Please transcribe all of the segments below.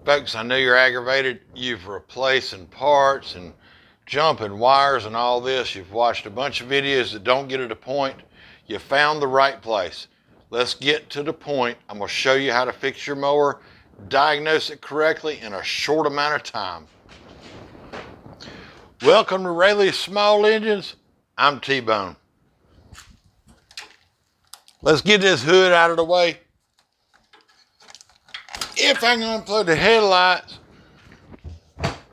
Folks, I know you're aggravated. You've replacing parts and jumping wires and all this. You've watched a bunch of videos that don't get to the point. You found the right place. Let's get to the point. I'm going to show you how to fix your mower, diagnose it correctly in a short amount of time. Welcome to Rayleigh's Small Engines. I'm T-Bone. Let's get this hood out of the way. If I can unplug the headlights.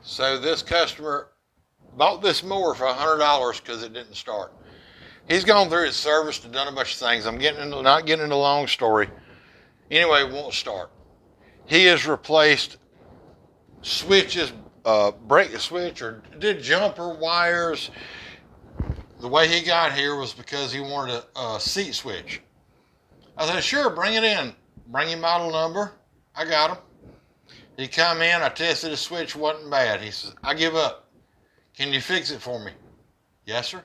So this customer bought this mower for $100 because it didn't start. He's gone through his service and done a bunch of things. I'm not getting into a long story. Anyway, it won't start. He has replaced switches, brake switch, or did jumper wires. The way he got here was because he wanted a seat switch. I said, sure, bring it in. Bring your model number. I got him. He come in, I tested the switch, wasn't bad. He says, I give up. Can you fix it for me? Yes, sir.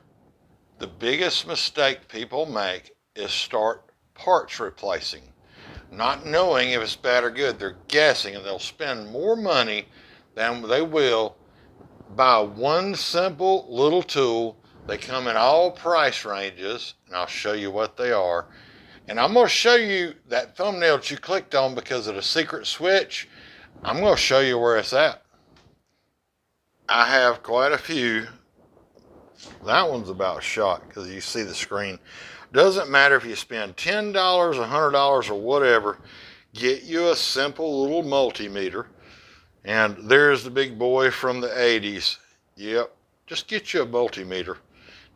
The biggest mistake people make is start parts replacing, not knowing if it's bad or good. They're guessing, and they'll spend more money than they will buy one simple little tool. They come in all price ranges, and I'll show you what they are. And I'm going to show you that thumbnail that you clicked on because of the secret switch. I'm going to show you where it's at. I have quite a few. That one's about shot because you see the screen. Doesn't matter if you spend $10, $100, or whatever. Get you a simple little multimeter. And there's the big boy from the 80s. Yep, just get you a multimeter.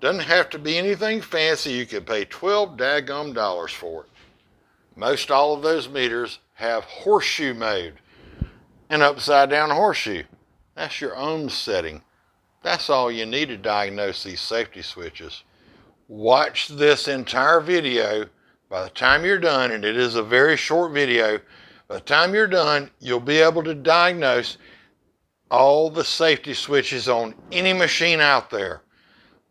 Doesn't have to be anything fancy. You can pay $12 daggum dollars for it. Most all of those meters have horseshoe mode, an upside down horseshoe. That's your ohms setting. That's all you need to diagnose these safety switches. Watch this entire video. By the time you're done, and it is a very short video, by the time you're done, you'll be able to diagnose all the safety switches on any machine out there.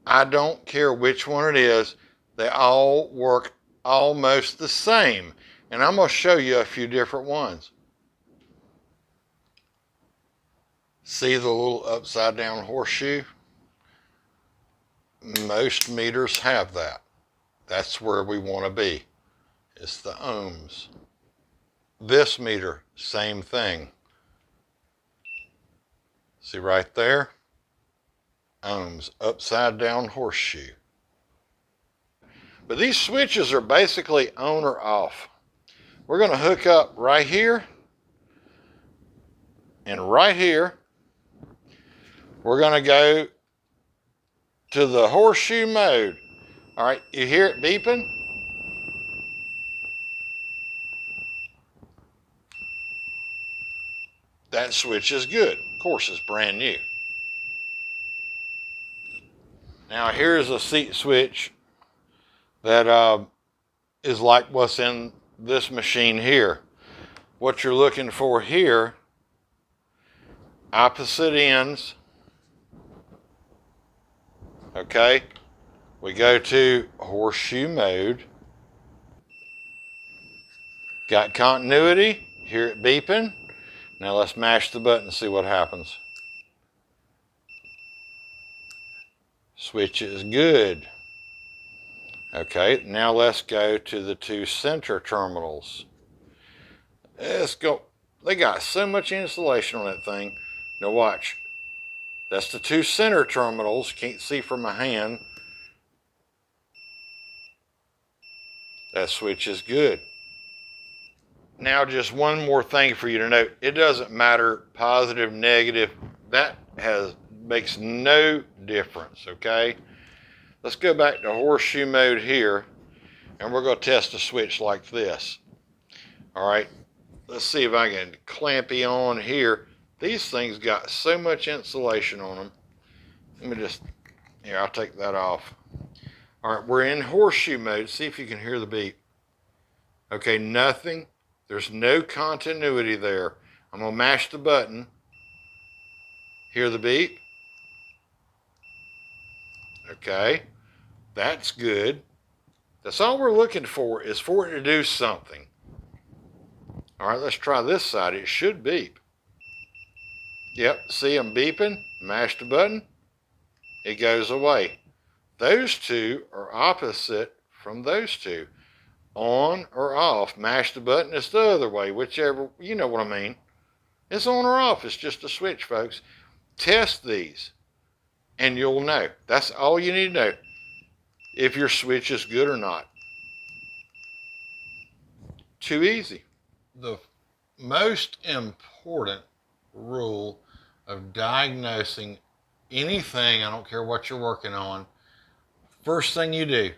I don't care which one it is. They all work almost the same. And I'm going to show you a few different ones. See the little upside down horseshoe? Most meters have that. That's where we want to be. It's the ohms. This meter, same thing. See right there? Ohms, upside down horseshoe. But these switches are basically on or off. We're going to hook up right here and right here. We're going to go to the horseshoe mode. All right, you hear it beeping? That switch is good. Of course, it's brand new. Now here's a seat switch that is like what's in this machine here. What you're looking for here, opposite ends. Okay, we go to horseshoe mode. Got continuity, hear it beeping. Now let's mash the button and see what happens. Switch is good. Okay, now let's go to the two center terminals. Let's go. They got so much insulation on that thing. Now watch. That's the two center terminals. Can't see from my hand. That switch is good. Now just one more thing for you to note. It doesn't matter positive, negative. That makes no difference, okay? Let's go back to horseshoe mode here, and we're going to test a switch like this. All right, let's see if I can clamp you on here. These things got so much insulation on them. Let me just, here, I'll take that off. All right, we're in horseshoe mode. See if you can hear the beep. Okay, nothing. There's no continuity there. I'm going to mash the button. Hear the beep? Okay, that's good. That's all we're looking for, is for it to do something. All right, let's try this side. It should beep. Yep, see them beeping? Mash the button, it goes away. Those two are opposite from those two. On or off, mash the button, it's the other way, whichever, you know what I mean. It's on or off, it's just a switch, folks. Test these, and you'll know. That's all you need to know, if your switch is good or not. Too easy. The most important rule of diagnosing anything, I don't care what you're working on, first thing you do,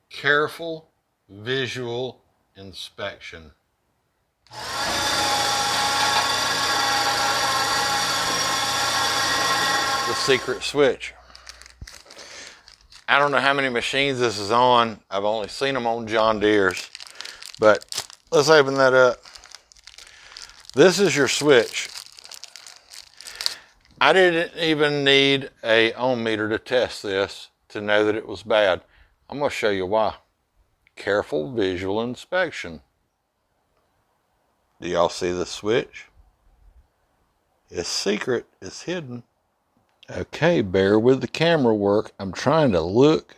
careful visual inspection. The secret switch. I don't know how many machines this is on. I've only seen them on John Deere's, but let's open that up. This is your switch. I didn't even need a ohm meter to test this to know that it was bad. I'm going to show you why. Careful visual inspection. Do y'all see the switch? It's secret, it's hidden. Okay, bear with the camera work. I'm trying to look.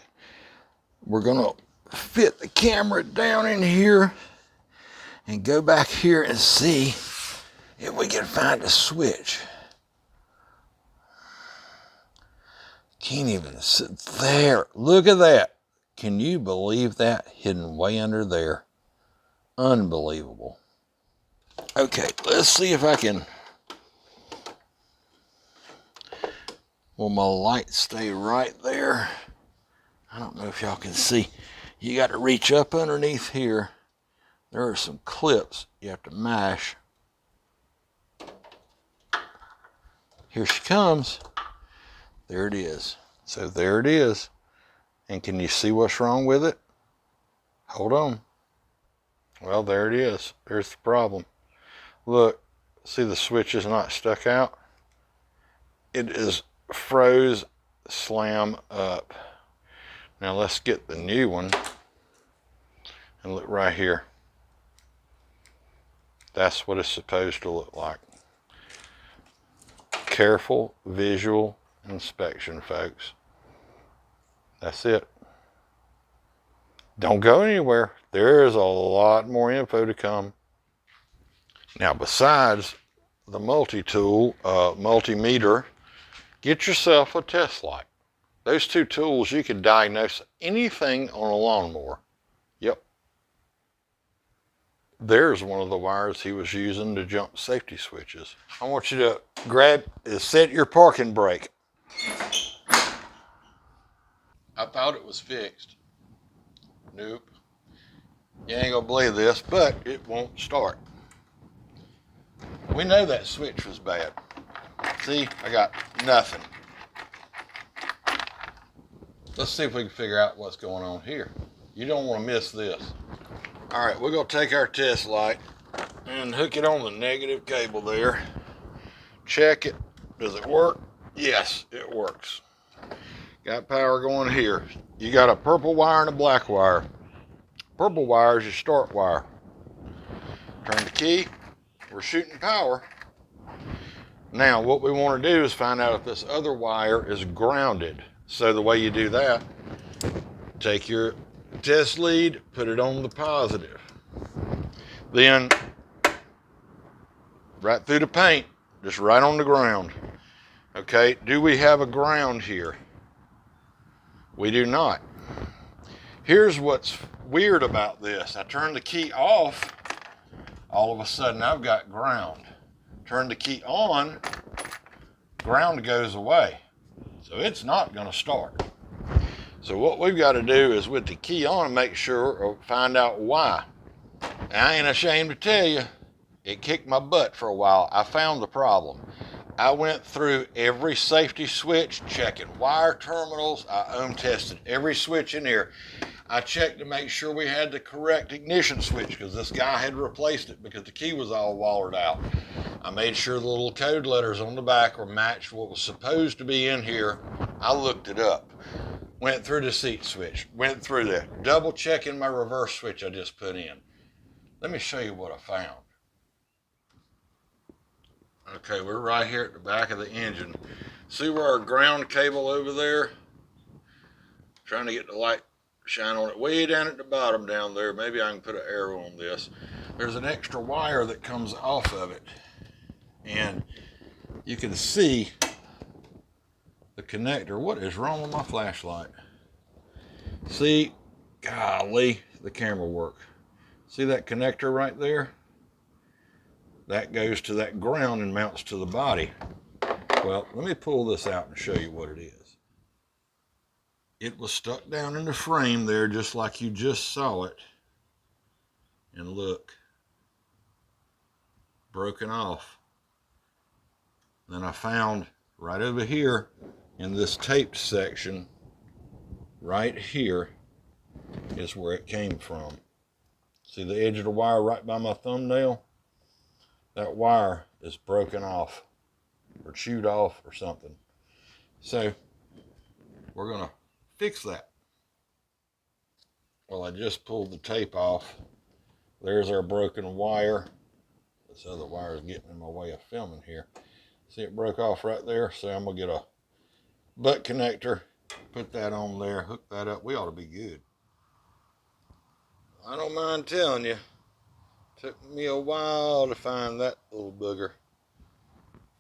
We're gonna fit the camera down in here and go back here and see if we can find a switch. Can't even sit there. Look at that. Can you believe that? Hidden way under there. Unbelievable. Okay, let's see if I can. Will my light stay right there? I don't know if y'all can see. You got to reach up underneath here. There are some clips you have to mash. Here she comes. There it is. So there it is. And can you see what's wrong with it? Hold on. Well, there it is. There's the problem. Look, see the switch is not stuck out? It is froze slam up. Now let's get the new one and look right here. That's what it's supposed to look like. Careful visual inspection, folks. That's it. Don't go anywhere. There is a lot more info to come. Now, besides the multi-tool, multimeter, get yourself a test light. Those two tools, you can diagnose anything on a lawnmower. Yep. There's one of the wires he was using to jump safety switches. I want you to set your parking brake. I thought it was fixed. Nope. You ain't gonna believe this, but it won't start. We know that switch was bad. See, I got nothing. Let's see if we can figure out what's going on here. You don't want to miss this. All right, we're gonna take our test light and hook it on the negative cable there. Check it. Does it work? Yes, it works. Got power going here. You got a purple wire and a black wire. Purple wire is your start wire. Turn the key. We're shooting power. Now, what we want to do is find out if this other wire is grounded. So the way you do that, take your test lead, put it on the positive. Then, right through the paint, just right on the ground. Okay, do we have a ground here? We do not. Here's what's weird about this. I turn the key off, all of a sudden I've got ground. Turn the key on, ground goes away. So it's not gonna start. So what we've got to do is with the key on, make sure or find out why. And I ain't ashamed to tell you, it kicked my butt for a while. I found the problem. I went through every safety switch, checking wire terminals. I ohm tested every switch in here. I checked to make sure we had the correct ignition switch because this guy had replaced it because the key was all wallered out. I made sure the little code letters on the back were matched what was supposed to be in here. I looked it up. Went through the seat switch. Went through that. Double checking my reverse switch I just put in. Let me show you what I found. Okay, we're right here at the back of the engine. See where our ground cable over there? Trying to get the light shine on it. Way down at the bottom down there. Maybe I can put an arrow on this. There's an extra wire that comes off of it. And you can see the connector. What is wrong with my flashlight? See, golly, the camera work. See that connector right there? That goes to that ground and mounts to the body. Well, let me pull this out and show you what it is. It was stuck down in the frame there just like you just saw it. And look, broken off. Then I found right over here in this taped section, right here is where it came from. See the edge of the wire right by my thumbnail? That wire is broken off or chewed off or something. So we're gonna fix that. Well, I just pulled the tape off. There's our broken wire. This other wire is getting in my way of filming here. See, it broke off right there. So I'm gonna get a butt connector, put that on there, hook that up. We ought to be good. I don't mind telling you, took me a while to find that little booger.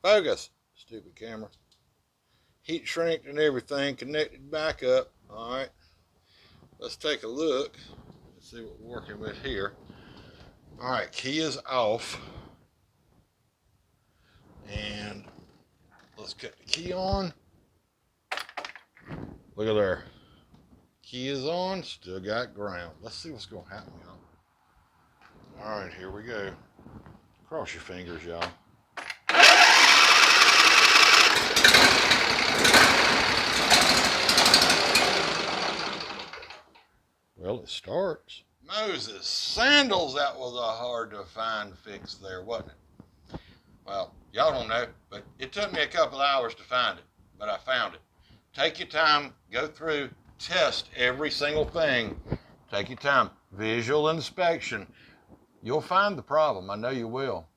Focus, stupid camera. Heat shrinked and everything, connected back up. All right, let's take a look. Let's see what we're working with here. All right, key is off. And let's cut the key on. Look at there. Key is on, still got ground. Let's see what's gonna happen, y'all. All right, here we go. Cross your fingers, y'all. Well, it starts. Moses, sandals, that was a hard to find fix there, wasn't it? Well, y'all don't know, but it took me a couple hours to find it, but I found it. Take your time, go through, test every single thing. Take your time. Visual inspection. You'll find the problem. I know you will.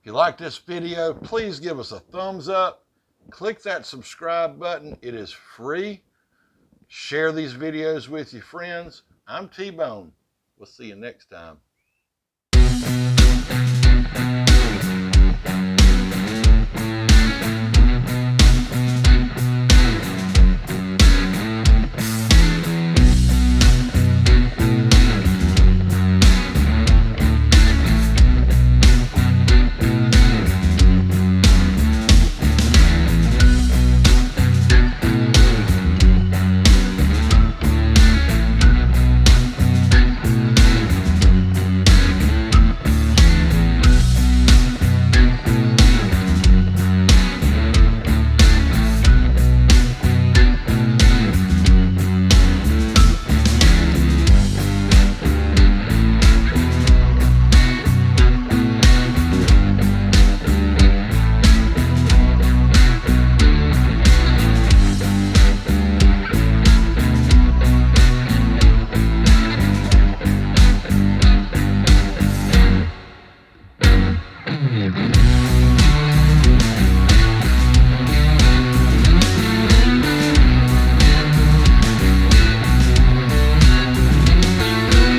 If you like this video, please give us a thumbs up. Click that subscribe button. It is free. Share these videos with your friends. I'm T-Bone. We'll see you next time.